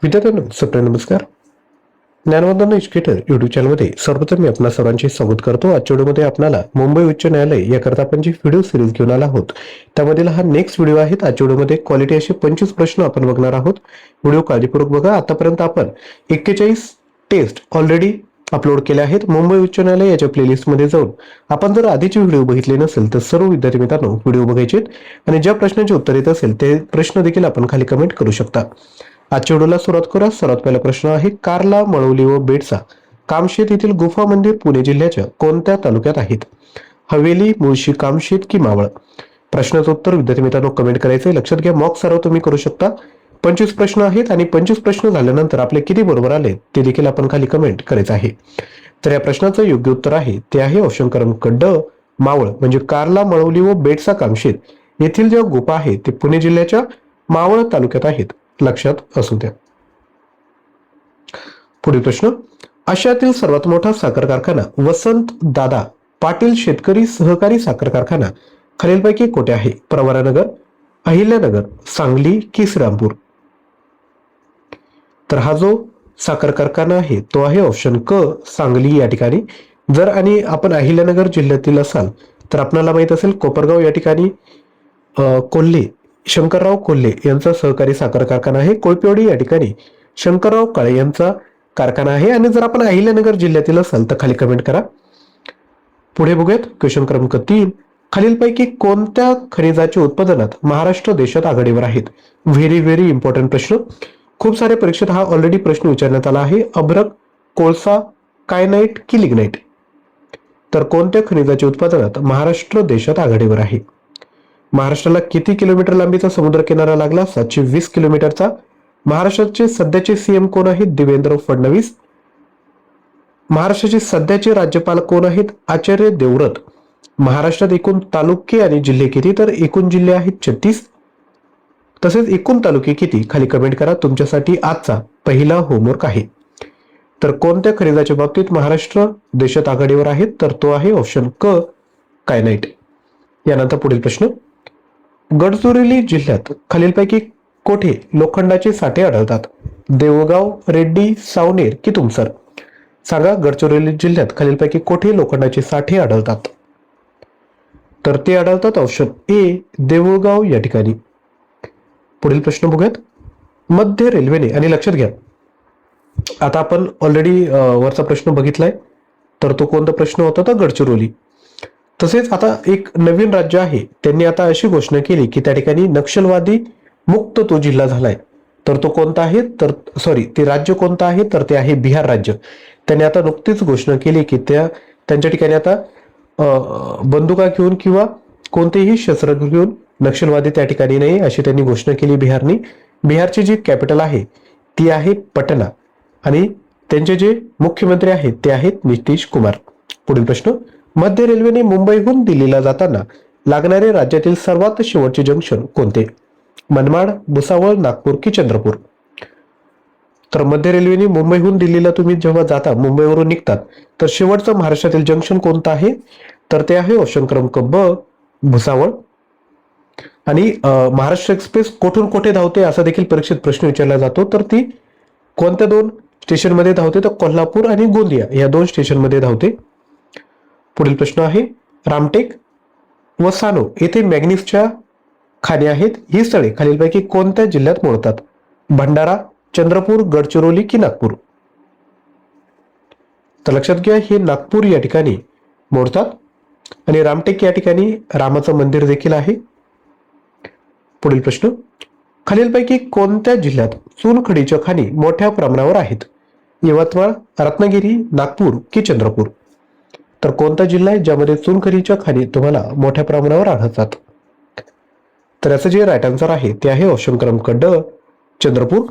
विद्यार्थ्यांनो सप्रे नमस्कार. ज्ञानवंदना educator YouTube चॅनलमध्ये सर्वप्रथम मी आपणा सर्वांचे स्वागत करतो. आजच्या व्हिडिओमध्ये आपल्याला मुंबई उच्च न्यायालय याकरता आपण जी व्हिडिओ सिरीज घेऊन आला आहोत त्यामधील हा नेक्स्ट व्हिडिओ आहे. आजच्या व्हिडिओमध्ये क्वालिटी असे 25 प्रश्न आपण बघणार आहोत. व्हिडिओ काळजीपूर्वक बघा. आतापर्यंत आपण 41 टेस्ट ऑलरेडी अपलोड केले आहेत मुंबई उच्च न्यायालय याच्या प्लेलिस्टमध्ये जाऊन आपण जर आधीचे व्हिडिओ बघितले नसेल तर सर्व विद्यार्थी मित्रांनो व्हिडिओ बघायचे आणि ज्या प्रश्नांचे उत्तर येत असेल ते प्रश्न देखील आपण खाली कमेंट करू शकता. आजच्या व्हिडिओला सुरुवात करूया. सर्वात पहिला प्रश्न आहे, कार्ला, मळवली व बेडसा कामशेत येथील गुफा मंदिर पुणे जिल्ह्याच्या कोणत्या तालुक्यात आहेत? हवेली, मुळशी, कामशेत की मावळ? प्रश्नाचं उत्तर विद्यार्थी मित्रांनो कमेंट करायचे. लक्षात घ्या, मॉक सराव तुम्ही करू शकता. 25 प्रश्न आहेत आणि 25 प्रश्न झाल्यानंतर आपले किती बरोबर आले ते देखील आपण खाली कमेंट करायचं आहे. तर या प्रश्नाचं योग्य उत्तर आहे ते आहे ऑप्शन क्रमांक ड, मावळ. म्हणजे कार्ला, मळवली व बेडसा कामशेत येथील ज्या गुफा आहेत ते पुणे जिल्ह्याच्या मावळ तालुक्यात आहेत. लक्षात असू द्या. पुढील प्रश्न, आशियातील सर्वात मोठा साखर कारखाना वसंत दादा पाटील शेतकरी सहकारी साखर कारखाना खालीलपैकी कोठे आहे? प्रवरानगर, अहिल्यानगर, सांगली की श्रीरामपूर? तर हा जो साखर कारखाना आहे तो आहे ऑप्शन क, सांगली या ठिकाणी. जर आणि आपण अहिल्यानगर जिल्ह्यातील असाल तर आपल्याला माहित असेल कोपरगाव या ठिकाणी कोल्हे शंकरराव कोल्हे यांचा सहकारी साखर कारखाना आहे. कोळपेवाडी या ठिकाणी शंकरराव काळे यांचा कारखाना आहे. आणि जर आपण अहिल्यानगर जिल्ह्यातील असाल तर खाली कमेंट करा. पुढे बघूयात क्वेश्चन क्रमांक 3, खालीलपैकी कोणत्या खनिजाच्या उत्पादनात महाराष्ट्र देशात आघाडीवर आहेत? व्हेरी व्हेरी इम्पॉर्टंट प्रश्न. खूप साऱ्या परीक्षेत हा ऑलरेडी प्रश्न विचारण्यात आला आहे. अभ्रक, कोळसा, कायनाइट की लिग्नाइट? तर कोणत्या खनिजाच्या उत्पादनात महाराष्ट्र देशात आघाडीवर आहे? महाराष्ट्राला किती किलोमीटर लांबीचा समुद्र किनारा लागला? 720 किलोमीटरचा. महाराष्ट्राचे सध्याचे सीएम कोण आहेत? देवेंद्र फडणवीस. महाराष्ट्राचे सध्याचे राज्यपाल कोण आहेत? आचार्य देवव्रत. महाराष्ट्रात एकूण तालुके आणि जिल्हे किती? तर एकूण जिल्हे आहेत 36. तसेच एकूण तालुके किती? खाली कमेंट करा. तुमच्यासाठी आजचा पहिला होमवर्क आहे. तर कोणत्या खनिजाच्या बाबतीत महाराष्ट्र देशात आघाडीवर आहे? तर तो आहे ऑप्शन क, कायनाइट. यानंतर पुढील प्रश्न, गडचिरोली जिल्ह्यात खालीलपैकी कोठे लोखंडाचे साठे आढळतात? देवगाव, रेड्डी, सावनेर की तुमसर? सांगा, गडचिरोली जिल्ह्यात खालीलपैकी कोठे लोखंडाचे साठे आढळतात? तर ते आढळतात ऑप्शन ए, देवगाव या ठिकाणी. पुढील प्रश्न बघूयात. मध्य रेल्वेने, आणि लक्षात घ्या आता आपण ऑलरेडी वरचा प्रश्न बघितलाय तर तो कोणता प्रश्न होता? तर गडचिरोली. तसेच आता एक नवीन राज्य आहे, त्यांनी आता अशी घोषणा केली की त्या ठिकाणी नक्षलवादी मुक्त तो जिल्हा झालाय. तर तो कोणता आहे? तर ते राज्य कोणतं आहे? तर ते आहे बिहार राज्य. त्यांनी आता नुकतीच घोषणा केली की त्यांच्या ठिकाणी आता बंदुका घेऊन किंवा कोणतेही शस्त्र घेऊन नक्षलवादी त्या ठिकाणी नाही, अशी त्यांनी घोषणा केली बिहारनी. बिहारची जी कॅपिटल आहे ती आहे पटना आणि त्यांचे जे मुख्यमंत्री आहेत ते आहेत नितीश कुमार. पुढील प्रश्न, मध्य रेल्वेने मुंबईहून दिल्लीला जाताना लागणारे राज्यातील सर्वात शेवटचे जंक्शन कोणते? मनमाड, भुसावळ, नागपूर की चंद्रपूर? तर मध्य रेल्वेने मुंबईहून दिल्लीला तुम्ही जेव्हा जाता, मुंबईवरून निघतात, तर शेवटचं महाराष्ट्रातील जंक्शन कोणतं आहे? तर ते आहे ऑप्शन क्रमांक ब, भुसावळ. आणि महाराष्ट्र एक्सप्रेस कोठून कोठे धावते असा देखील परीक्षेत प्रश्न विचारला जातो. तर ती कोणत्या 2 स्टेशनमध्ये धावते? तर कोल्हापूर आणि गोंदिया या 2 स्टेशनमध्ये धावते. पुढील प्रश्न आहे, रामटेक व सानो येथे मॅग्नीजच्या खाणी आहेत. ही स्थळे खालीलपैकी कोणत्या जिल्ह्यात मोडतात? भंडारा, चंद्रपूर, गडचिरोली की नागपूर? तर लक्षात घ्या, हे नागपूर या ठिकाणी मोडतात. आणि रामटेक या ठिकाणी रामाचं मंदिर देखील आहे. पुढील प्रश्न, खालीलपैकी कोणत्या जिल्ह्यात चुनखडीच्या खाणी मोठ्या प्रमाणावर आहेत? यवतमाळ, रत्नागिरी, नागपूर की चंद्रपूर? तर कोणता जिल्हा आहे ज्यामध्ये चुनखडीच्या खाणी तुम्हाला मोठ्या प्रमाणावर आढळतात? तर याचं जे राईट आन्सर आहे ते आहे ऑप्शन क्रमांक ड, चंद्रपूर.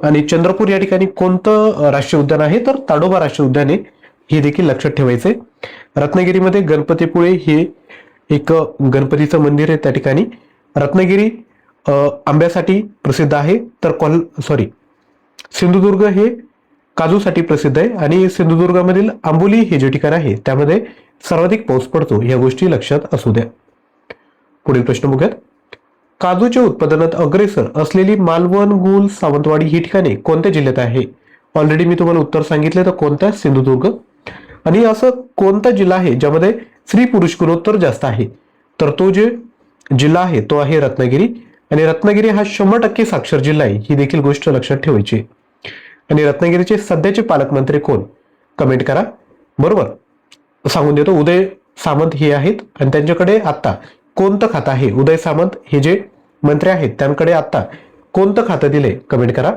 आणि चंद्रपूर या ठिकाणी कोणतं राष्ट्रीय उद्यान आहे? तर ताडोबा राष्ट्रीय उद्यान आहे, हे देखील लक्षात ठेवायचे. रत्नागिरीमध्ये गणपतीपुळे हे एक गणपतीचं मंदिर आहे. त्या ठिकाणी रत्नागिरी आंब्यासाठी प्रसिद्ध आहे. तर सिंधुदुर्ग हे काजूसाठी प्रसिद्ध आहे. आणि सिंधुदुर्गामधील आंबोली हे जे ठिकाण आहे त्यामध्ये सर्वाधिक पाऊस पडतो. या गोष्टी लक्षात असू द्या. पुढील प्रश्न बघूयात. काजूच्या उत्पादनात अग्रेसर असलेली मालवण, गुल, सावंतवाडी ही ठिकाणे कोणत्या जिल्ह्यात आहे? ऑलरेडी मी तुम्हाला उत्तर सांगितले, तर कोणत्या? सिंधुदुर्ग. आणि असं कोणता जिल्हा आहे ज्यामध्ये स्त्री पुरुष गुणोत्तर जास्त आहे? तर तो जे जिल्हा आहे तो आहे रत्नागिरी. आणि रत्नागिरी हा 100% साक्षर जिल्हा आहे, ही देखील गोष्ट लक्षात ठेवायची. आणि रत्नागिरीचे सध्याचे पालकमंत्री कोण? कमेंट करा. बरोबर, सांगून देतो, उदय सामंत हे आहेत. आणि त्यांच्याकडे आता कोणतं खातं आहे? उदय सामंत हे जे मंत्री आहेत त्यांकडे आता कोणतं खातं दिले? कमेंट करा.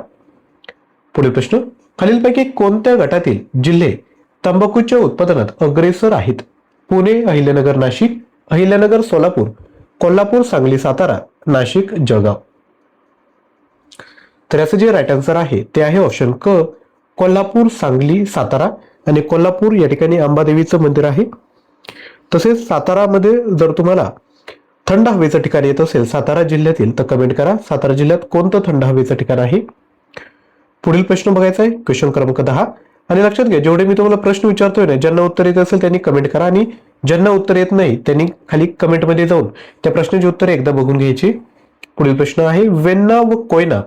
पुढील प्रश्न, खालीलपैकी कोणत्या गटातील जिल्हे तंबाखूच्या उत्पादनात अग्रेसर आहेत? पुणे, अहिल्यानगर, नाशिक, अहिल्यानगर, सोलापूर, कोल्हापूर, सांगली, सातारा, नाशिक, जळगाव. तर याचं जे राईट आन्सर आहे ते आहे ऑप्शन क, कोल्हापूर, सांगली, सातारा. आणि कोल्हापूर या ठिकाणी अंबादेवीचं मंदिर आहे. तसेच सातारामध्ये जर तुम्हाला थंड हवेचं ठिकाण येत असेल सातारा जिल्ह्यातील, तर कमेंट करा. सातारा जिल्ह्यात कोणतं थंड हवेचं ठिकाण आहे? पुढील प्रश्न बघायचा आहे, क्वेश्चन क्रमांक 10. आणि लक्षात घ्या, जेवढे मी तुम्हाला प्रश्न विचारतोय ना, ज्यांना उत्तर येत असेल त्यांनी कमेंट करा, आणि ज्यांना उत्तर येत नाही त्यांनी खाली कमेंटमध्ये जाऊन त्या प्रश्नाची उत्तरे एकदा बघून घ्यायची. पुढील प्रश्न आहे, वेण्णा व कोयना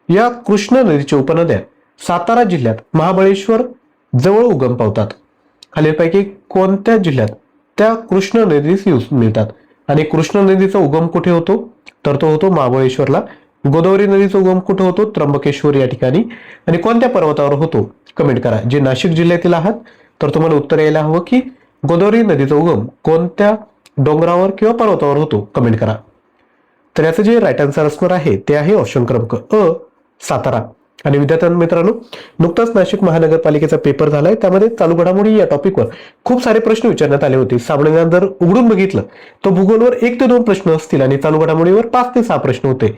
या कृष्णा नदीच्या उपनद्या सातारा जिल्ह्यात महाबळेश्वर जवळ उगम पावतात. खालीलपैकी कोणत्या जिल्ह्यात त्या कृष्णा नदीस मिळतात? आणि कृष्णा नदीचा उगम कुठे होतो? तर तो होतो महाबळेश्वरला. गोदावरी नदीचा उगम कुठे होतो? त्र्यंबकेश्वर या ठिकाणी. आणि कोणत्या पर्वतावर होतो? कमेंट करा. जे नाशिक जिल्ह्यातील आहात तर तुम्हाला उत्तर यायला हवं की गोदावरी नदीचा उगम कोणत्या डोंगरावर किंवा पर्वतावर होतो? कमेंट करा. तर याचं जे राईट आन्सर असणार आहे ते आहे ऑप्शन क्रमांक अ, सातारा. आणि विद्यार्थी मित्रांनो, नुकताच नाशिक महानगरपालिकेचा पेपर झालाय, त्यामध्ये चालू घडामोडी या टॉपिकवर खूप सारे प्रश्न विचारण्यात आले होते. सामान्य ज्ञान जर उघडून बघितलं तर भूगोलवर 1 ते 2 प्रश्न असतील आणि चालू घडामोडीवर 5 ते 6 प्रश्न होते.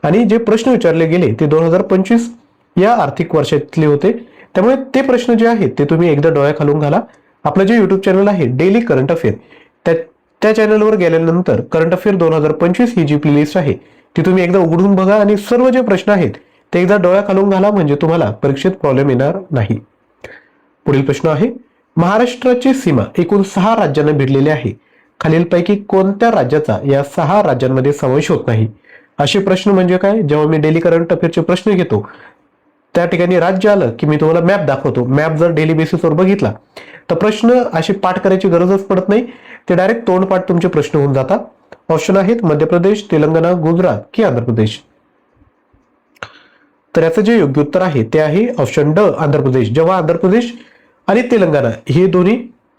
आणि जे प्रश्न विचारले गेले ते 2025 या आर्थिक वर्षातले होते. त्यामुळे ते प्रश्न जे आहेत ते तुम्ही एकदा डोळ्याखालून घाला. आपलं जे युट्यूब चॅनल आहे डेली करंट अफेअर, त्या चॅनलवर गेल्यानंतर करंट अफेअर 2025 ही जी प्लेलिस्ट आहे ती तुम्ही एकदा उघडून बघा आणि सर्व जे प्रश्न आहेत ते एकदा डोळ्याखालून घाला, म्हणजे तुम्हाला परीक्षेत प्रॉब्लेम येणार नाही. पुढील प्रश्न आहे, महाराष्ट्राची सीमा एकूण 6 राज्यांना भिडलेली आहे. खालीलपैकी कोणत्या राज्याचा या 6 राज्यांमध्ये समावेश होत नाही? असे प्रश्न म्हणजे काय? जेव्हा मी डेली करंट अफेअरचे प्रश्न घेतो त्या ठिकाणी राज्य आलं की मी तुम्हाला मॅप दाखवतो. मॅप जर डेली बेसिसवर बघितला तर प्रश्न असे पाठ करायची गरजच पडत नाही, ते डायरेक्ट तोंडपाठ तुमचे प्रश्न होऊन जातात. ऑप्शन आहेत मध्य प्रदेश, तेलंगणा, गुजरात की आंध्र प्रदेश. तर याचं जे योग्य उत्तर आहे ते आहे ऑप्शन ड, आंध्र प्रदेश. जेव्हा आंध्र प्रदेश आणि तेलंगणा हे दोन्ही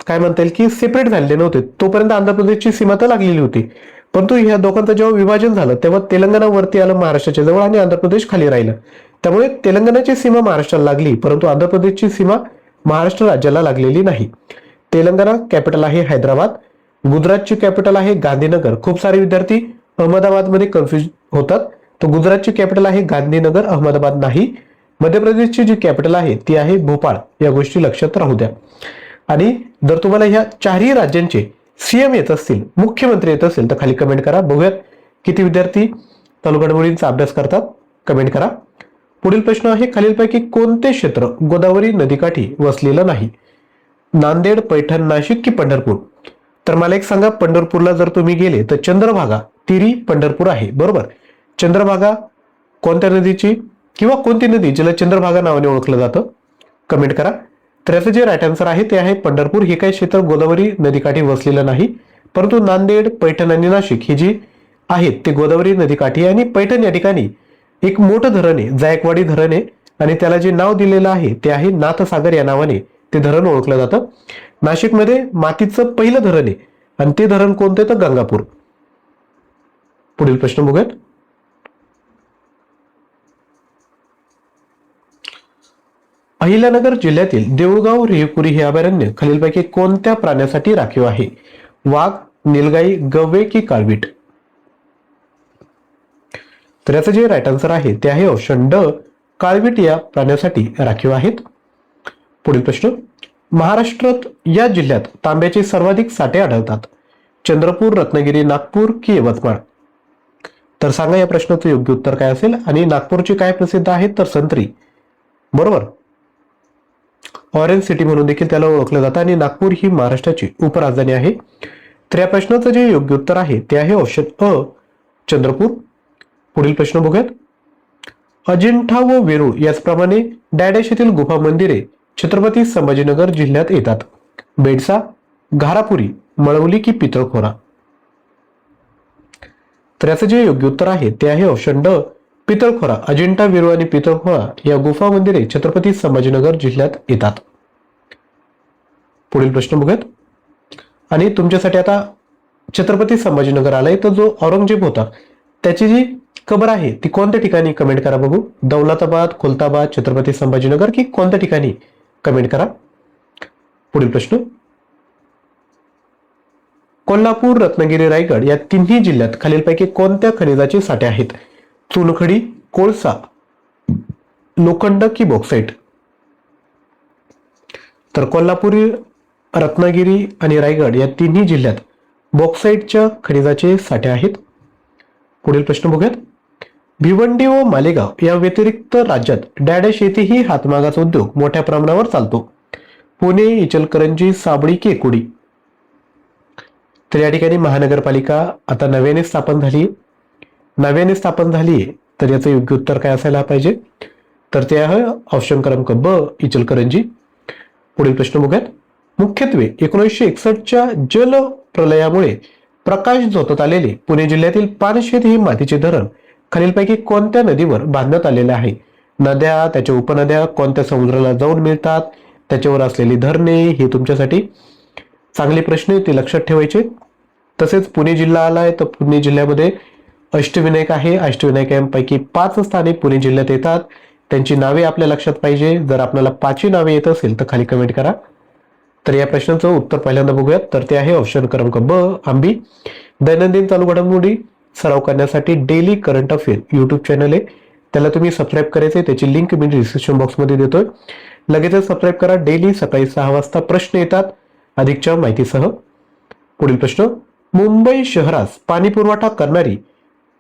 काय म्हणता येईल की सेपरेट झालेले नव्हते तोपर्यंत आंध्र प्रदेशची सीमा तर लागलेली होती, परंतु ह्या दोघांचं जेव्हा विभाजन झालं तेव्हा तेलंगणा वरती आलं महाराष्ट्राच्या जवळ आणि आंध्र प्रदेश खाली राहिलं. त्यामुळे तेलंगणाची सीमा महाराष्ट्राला लागली, परंतु आंध्र प्रदेशची सीमा महाराष्ट्र राज्याला लागलेली नाही. तेलंगणा कॅपिटल आहे हैदराबाद, गुजरातची कॅपिटल आहे गांधीनगर. खूप सारे विद्यार्थी अहमदाबादमध्ये कन्फ्युज होतात. तर गुजरातची कॅपिटल आहे गांधीनगर, अहमदाबाद नाही. मध्य प्रदेशची जी कॅपिटल आहे ती आहे भोपाळ. या गोष्टी लक्षात राहू द्या. आणि जर तुम्हाला ह्या 4ही राज्यांचे सीएम येत असतील, मुख्यमंत्री येत असेल तर खाली कमेंट करा. बघूयात किती विद्यार्थी चालू घडामोडींचा अभ्यास करतात. कमेंट करा. पुढील प्रश्न आहे, खालीलपैकी कोणते क्षेत्र गोदावरी नदीकाठी वसलेलं नाही? नांदेड, पैठण, नाशिक की पंढरपूर? तर मला एक सांगा, पंढरपूरला जर तुम्ही गेले तर चंद्रभागा तिरी पंढरपूर आहे. बरोबर. चंद्रभागा कोणत्या नदीची किंवा कोणती नदी जिला चंद्रभागा नावाने ओळखलं जातं? कमेंट करा. तर याचं जे राईट आन्सर आहे ते आहे पंढरपूर. हे काही क्षेत्र गोदावरी नदीकाठी वसलेलं नाही, परंतु नांदेड, पैठण आणि नाशिक ही जी आहेत ते गोदावरी नदीकाठी. आणि पैठण या ठिकाणी एक मोठं धरण आहे, जायकवाडी धरण आहे, आणि त्याला जे नाव दिलेलं आहे ते आहे नाथसागर या नावाने ते धरण ओळखलं जातं. नाशिकमध्ये मातीचं पहिलं धरण आहे आणि ते धरण कोणतं? तर गंगापूर. पुढील प्रश्न बघूयात. अहिल्यानगर जिल्ह्यातील देऊळगाव रेहपुरी हे अभयारण्य खालीलपैकी कोणत्या प्राण्यासाठी राखीव आहे? वाघ, निलगाई, गवे की काळवीट? तर याचं जे राईट आन्सर आहे ते आहे ऑप्शन ड, काळवीट या प्राण्यासाठी राखीव आहेत. पुढील प्रश्न, महाराष्ट्रात या जिल्ह्यात तांब्याचे सर्वाधिक साठे आढळतात? चंद्रपूर, रत्नागिरी, नागपूर की यवतमाळ? तर सांगा या प्रश्नाचं योग्य उत्तर काय असेल. आणि नागपूरची काय प्रसिद्ध आहे? तर संत्री. बरोबर. ऑरेंज सिटी म्हणून देखील त्याला ओळखलं जातं आणि नागपूर ही महाराष्ट्राची उपराजधानी आहे. तर या प्रश्नाचं जे योग्य उत्तर आहे ते आहे ऑप्शन अ, चंद्रपूर. पुढील प्रश्न बघूयात. अजिंठा व वेरूळ याचप्रमाणे डॅडॅश येथील गुफा मंदिरे छत्रपती संभाजीनगर जिल्ह्यात येतात. बेडसा, घारापुरी, मळवली की पितळखोरा. तर याचं जे योग्य उत्तर आहे ते आहे ऑप्शन ड, पितळखोरा. अजिंठा, वेरूळ आणि पितळखोरा या गुफा मंदिरे छत्रपती संभाजीनगर जिल्ह्यात येतात. पुढील प्रश्न बघूयात. आणि तुमच्यासाठी आता छत्रपती संभाजीनगर आलाय, तर जो औरंगजेब होता त्याची जी कबर आहे ती कोणत्या ठिकाणी, कमेंट करा बघू. दौलताबाद, खुलताबाद, छत्रपती संभाजीनगर की कोणत्या ठिकाणी, कमेंट करा. पुढील प्रश्न. कोल्हापूर, रत्नागिरी, रायगड या तिन्ही जिल्ह्यात खालीलपैकी कोणत्या खनिजाचे साठे आहेत? चुनखडी, कोळसा, लोखंड की बॉक्साईट. तर कोल्हापुरी, रत्नागिरी आणि रायगड या तिन्ही जिल्ह्यात बॉक्साईटच्या खनिजाचे साठे आहेत. पुढील प्रश्न बघूयात. भिवंडी व मालेगाव या व्यतिरिक्त राज्यात डॅडॅश येथेही हातमागाचा उद्योग मोठ्या प्रमाणावर चालतो. पुणे, इचलकरंजी, साबळी की एकुडी. तर या ठिकाणी महानगरपालिका आता नव्याने स्थापन झाली. तर याचं योग्य उत्तर काय असायला पाहिजे? तर ते आहे ऑप्शन क्रमांक ब, इचलकरंजी. पुढील प्रश्न बघूयात. मुख्यत्वे 1961च्या जल प्रलयामुळे प्रकाश झोतत आलेले पुणे जिल्ह्यातील पानशेत हे मातीचे धरण खालीलपैकी कोणत्या नदीवर बांधण्यात आलेले आहे? नद्या, त्याच्या उपनद्या कोणत्या समुद्राला जाऊन मिळतात, त्याच्यावर असलेली धरणे, हे तुमच्यासाठी चांगले प्रश्न आहे, ते लक्षात ठेवायचे. तसेच पुणे जिल्हा आलाय, तर पुणे जिल्ह्यामध्ये अष्टविनायक आहे. अष्टविनायकांपैकी 5 स्थाने पुणे जिल्ह्यात येतात. त्यांची नावे आपल्या लक्षात पाहिजे. जर आपल्याला 5 नावे येत असेल तर खाली कमेंट करा. तर या प्रश्नाचं उत्तर पहिल्यांदा बघूयात. तर ते आहे ऑप्शन क्रमांक ब, आंबी. दैनंदिन चालू घडामोडी सराव करण्यासाठी daily current affair YouTube channel आहे, त्याला तुम्ही सबस्क्राईब करायचे. त्याची लिंक मी डिस्क्रिप्शन बॉक्समध्ये देतोय. लगेचच सबस्क्राईब करा. डेली सकाळी 6 वाजता प्रश्न येतात अधिकच्या माहितीसह. पुढील प्रश्न. मुंबई शहरास पाणी पुरवठा करणारी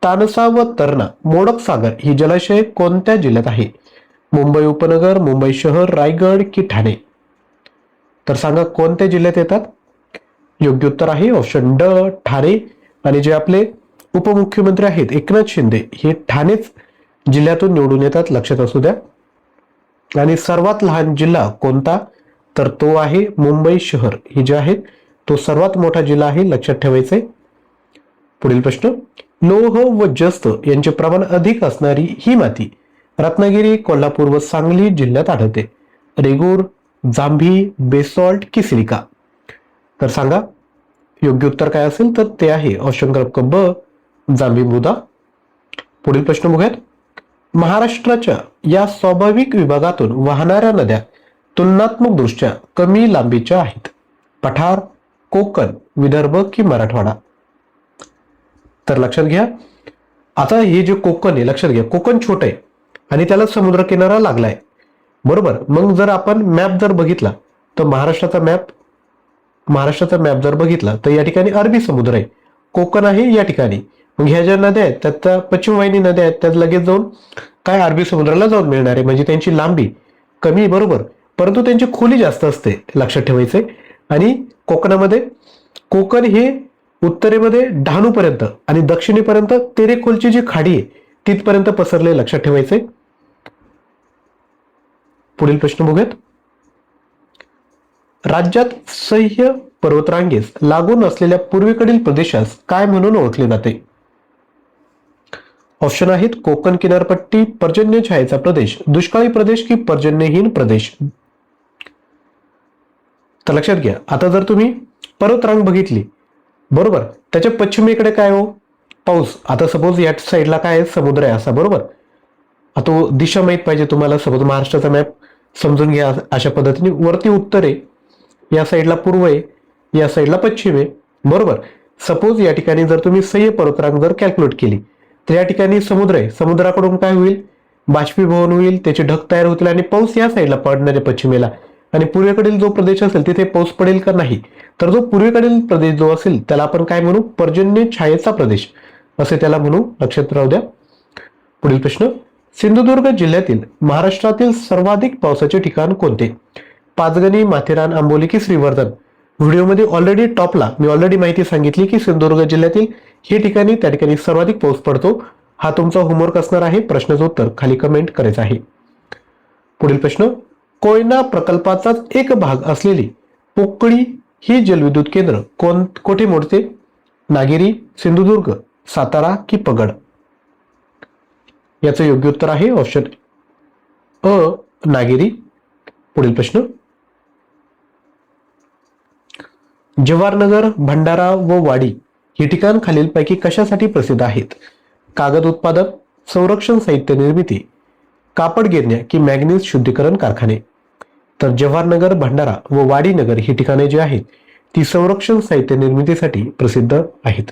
तानसा व तरणा, मोडक सागर ही जलाशय कोणत्या जिल्ह्यात आहे? मुंबई उपनगर, मुंबई शहर, रायगड की ठाणे. तर सांगा कोणत्या जिल्ह्यात येतात? योग्य उत्तर आहे ऑप्शन ड, ठाणे. आणि जे आपले उपमुख्यमंत्री आहेत एकनाथ शिंदे, हे ठाणेच जिल्ह्यातून निवडून येतात, लक्षात असू द्या. आणि सर्वात लहान जिल्हा कोणता? तर तो आहे मुंबई शहर. ही जे आहे तो सर्वात मोठा जिल्हा आहे, लक्षात ठेवायचे. पुढील प्रश्न. लोह व जस्त यांचे प्रमाण अधिक असणारी ही माती रत्नागिरी, कोल्हापूर व सांगली जिल्ह्यात आढळते. रेगूर, जांभी, बेसॉल्ट की सिलिका. तर सांगा योग्य उत्तर काय असेल? तर ते आहे ऑप्शन क्रमांक ब, जांभी मृदा. पुढील प्रश्न बघूयात. महाराष्ट्राच्या या स्वाभाविक विभागातून वाहणाऱ्या नद्या तुलनात्मक दृष्ट्या कमी लांबीच्या आहेत. पठार, कोकण, विदर्भ की मराठवाडा. तर लक्षात घ्या, आता हे जे कोकण आहे, लक्षात घ्या, कोकण छोट आहे आणि त्याला समुद्र किनारा लागलाय, बरोबर. मग जर आपण मॅप जर बघितला तर महाराष्ट्राचा मॅप जर बघितला तर या ठिकाणी अरबी समुद्र आहे, कोकण आहे या ठिकाणी. मग ह्या ज्या नद्या आहेत त्यात पश्चिम वाहिनी नद्या आहेत, त्यात लगेच जाऊन काय अरबी समुद्राला जाऊन मिळणार आहे, म्हणजे त्यांची लांबी कमी, बरोबर, परंतु त्यांची खोली जास्त असते, लक्षात ठेवायचे. आणि कोकणामध्ये कोकण हे उत्तरेमध्ये डहाणूपर्यंत आणि दक्षिणेपर्यंत तेरेखोलची जी खाडी आहे तिथपर्यंत पसरले, लक्षात ठेवायचे. पुढील प्रश्न बघूयात. राज्यात सह्य पर्वतरांगेस लागून असलेल्या पूर्वेकडील प्रदेशास काय म्हणून ओळखले जाते? ऑप्शन आहेत कोकण किनारपट्टी, पर्जन्य छायेचा प्रदेश, दुष्काळी प्रदेश की पर्जन्यहीन प्रदेश. तर लक्षात घ्या, आता जर तुम्ही पर्वतरांग बघितली, बरोबर, त्याच्या पश्चिमेकडे काय हो? पाऊस. आता सपोज या साईडला काय आहे? समुद्र आहे असा, बरोबर. आता दिशा माहित पाहिजे तुम्हाला. सपोज महाराष्ट्राचा मॅप समजून घ्या अशा पद्धतीने. वरती उत्तर आहे, या साईडला पूर्व आहे, या साईडला पश्चिम आहे, बरोबर. सपोज या ठिकाणी जर तुम्ही सह्य पर्वतरांग जर कॅल्क्युलेट केली तर या ठिकाणी समुद्र आहे, समुद्राकडून काय होईल? बाष्पीभवन होईल, त्याचे ढग तयार होतील आणि पाऊस या साईडला पडणार आहे पश्चिमेला. आणि पूर्वेकडील जो प्रदेश असेल तिथे पाऊस पडेल का? नाही. तर जो पूर्वेकडील प्रदेश जो असेल त्याला आपण काय म्हणू? पर्जन्य छायेचा प्रदेश असे त्याला म्हणू, लक्षात राहू द्या. पुढील प्रश्न. सिंधुदुर्ग जिल्ह्यातील महाराष्ट्रातील सर्वाधिक पावसाचे ठिकाण कोणते? पाचगणी, माथेरान, आंबोली की श्रीवर्धन. व्हिडिओमध्ये ऑलरेडी टॉपला मी ऑलरेडी माहिती सांगितली की सिंधुदुर्ग जिल्ह्यातील हे ठिकाणी त्या ठिकाणी सर्वाधिक पाऊस पडतो. हा तुमचा होमवर्क असणार आहे. प्रश्नाचं उत्तर खाली कमेंट करायचं आहे. पुढील प्रश्न, कोयना प्रकल्पाचाच एक भाग असलेली पोकळी ही जलविद्युत केंद्र कोठे मोडते? नागेरी, सिंधुदुर्ग, सातारा की पगड? याचं योग्य उत्तर आहे ऑप्शन अ, नागेरी. पुढील प्रश्न, जवाहरनगर, भंडारा व वाडी ही ठिकाण खालीलपैकी कशासाठी प्रसिद्ध आहेत? कागद उत्पादन, संरक्षण साहित्य निर्मिती, कापड गिरण्या की मॅग्नीज शुद्धीकरण कारखाने? तर जवाहरनगर, भंडारा व वाडीनगर ही ठिकाणे जी आहेत ती संरक्षण साहित्य निर्मितीसाठी प्रसिद्ध आहेत.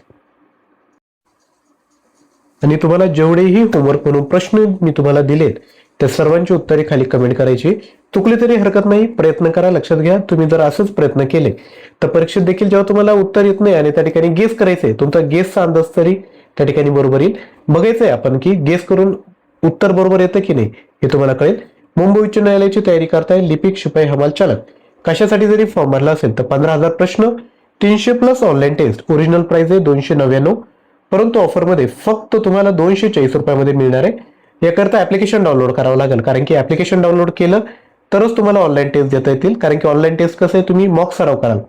आणि तुम्हाला जेवढेही होमवर्क म्हणून प्रश्न मी तुम्हाला दिलेत त्या सर्वांची उत्तरे खाली कमेंट करायची. चुकले तरी हरकत नाही, प्रयत्न करा. लक्षात घ्या, तुम्ही जर असंच प्रयत्न केले तर परीक्षेत देखील जेव्हा तुम्हाला उत्तर येत नाही आणि त्या ठिकाणी गेस करायचंय, तुमचा गेसचा अंदाज तरी त्या ठिकाणी बरोबर येईल. बघायचंय आपण की गेस करून उत्तर बरोबर येतं की नाही हे तुम्हाला कळेल. मुंबई उच्च न्यायालयाची तयारी करताय, लिपिक, शिपाई, हमाल चालक कशासाठी जरी फॉर्म भरला असेल तर 15,000 प्रश्न, 300 plus online test. Original price आहे 299, परंतु ऑफरमध्ये फक्त तुम्हाला 240 रुपयामध्ये मिळणार आहे. याकरता ऍप्लिकेशन डाउनलोड करावं लागेल, कारण की ऍप्लिकेशन डाउनलोड केलं तरच तुम्हाला ऑनलाईन टेस्ट देता येतील. कारण की ऑनलाईन टेस्ट कसं आहे, तुम्ही मॉक सराव कराल,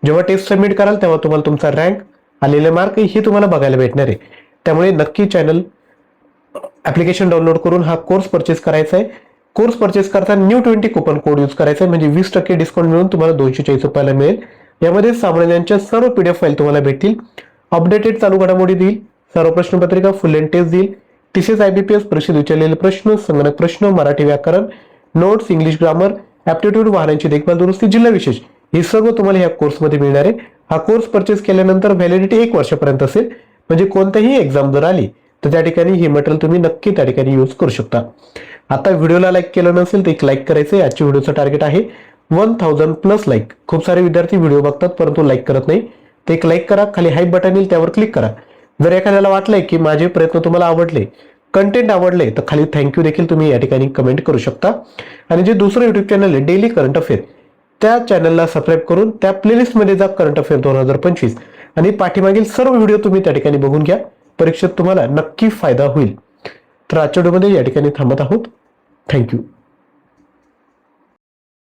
जेव्हा टेस्ट सबमिट कराल तेव्हा तुम्हाला तुमचा रँक, आलेले मार्क हे तुम्हाला बघायला भेटणार आहे. त्यामुळे नक्की चॅनल ऍप्लिकेशन डाउनलोड करून हा कोर्स परचेस करायचा आहे. कोर्स परचेस करताना New20 कुपन कोड यूज करायचा आहे, म्हणजे 20% डिस्काउंट मिळून तुम्हाला 240 रुपयाला मिळेल. यामध्ये सामान्यांच्या सर्व PDF फाईल तुम्हाला भेटतील. अपडेटेड चालू घडामोडी देईल, सर्व प्रश्नपत्रिका फुल लेंथ टेस्ट देईल, TCS IBPS परीक्षेत विचारलेले प्रश्न, संगणक प्रश्न, मराठी व्याकरण, नोट्स, इंग्लिश ग्रामर, ऍप्टिट्यूड, वाहनांची देखभाल दुरुस्ती, जिल्हा विशेष हे सर्व तुम्हाला या कोर्समध्ये मिळणार आहे. हा कोर्स परचेस केल्यानंतर व्हॅलिडिटी 1 वर्षापर्यंत असेल, म्हणजे कोणतीही एक्झाम जर आली तर त्या ठिकाणी हे मटेरियल तुम्ही नक्की त्या ठिकाणी यूज करू शकता. आता व्हिडिओला लाईक केलं नसेल तर एक लाईक करायचं. आजची व्हिडिओचं टार्गेट आहे 1000 प्लस लाईक. खूप सारे विद्यार्थी व्हिडिओ बघतात परंतु लाईक करत नाही, तर एक लाईक करा. खाली हाईप बटन येईल त्यावर क्लिक करा. जर एखाद्याला वाटलंय की माझे प्रयत्न तुम्हाला आवडले, कंटेंट आवडले, तर खाली थँक्यू देखील तुम्ही या ठिकाणी कमेंट करू शकता. आणि जे दुसरं युट्यूब चॅनल आहे डेली करंट अफेअर, त्या चॅनलला सबस्क्राईब करून त्या प्लेलिस्टमध्ये जा, करंट अफेअर 2025, आणि पाठीमागील सर्व व्हिडिओ तुम्ही त्या ठिकाणी बघून घ्या. परीक्षेत तुम्हाला नक्की फायदा होईल. तर आजच्या व्हिडिओमध्ये या ठिकाणी थांबत आहोत. थँक्यू.